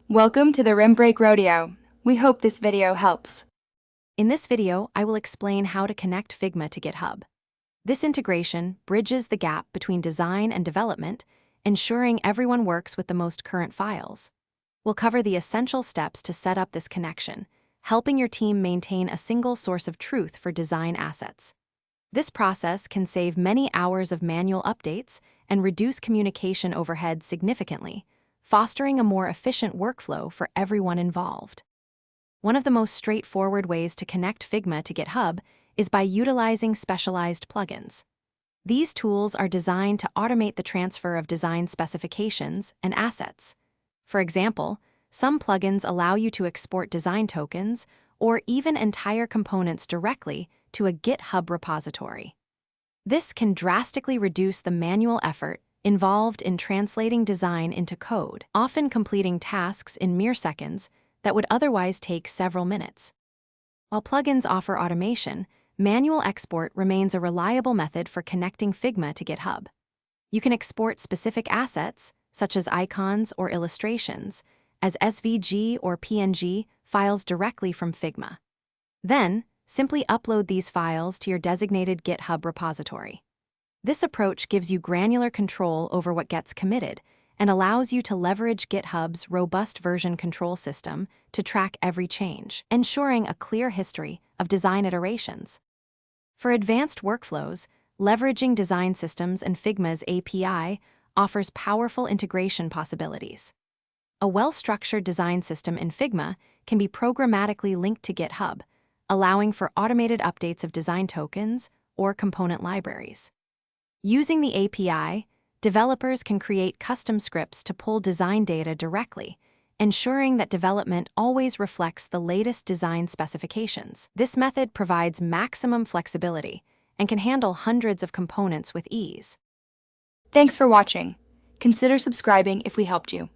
Welcome to the Rim Break Rodeo. We hope this video helps. In this video, I will explain how to connect Figma to GitHub. This integration bridges the gap between design and development, ensuring everyone works with the most current files. We'll cover the essential steps to set up this connection, helping your team maintain a single source of truth for design assets. This process can save many hours of manual updates and reduce communication overhead significantly, fostering a more efficient workflow for everyone involved. One of the most straightforward ways to connect Figma to GitHub is by utilizing specialized plugins. These tools are designed to automate the transfer of design specifications and assets. For example, some plugins allow you to export design tokens or even entire components directly to a GitHub repository. This can drastically reduce the manual effort involved in translating design into code, often completing tasks in mere seconds that would otherwise take several minutes. While plugins offer automation, manual export remains a reliable method for connecting Figma to GitHub. You can export specific assets, such as icons or illustrations, as SVG or PNG files directly from Figma. Then, simply upload these files to your designated GitHub repository. This approach gives you granular control over what gets committed and allows you to leverage GitHub's robust version control system to track every change, ensuring a clear history of design iterations. For advanced workflows, leveraging design systems and Figma's API offers powerful integration possibilities. A well-structured design system in Figma can be programmatically linked to GitHub, allowing for automated updates of design tokens or component libraries. Using the API, developers can create custom scripts to pull design data directly, ensuring that development always reflects the latest design specifications. This method provides maximum flexibility and can handle hundreds of components with ease. Thanks for watching. Consider subscribing if we helped you.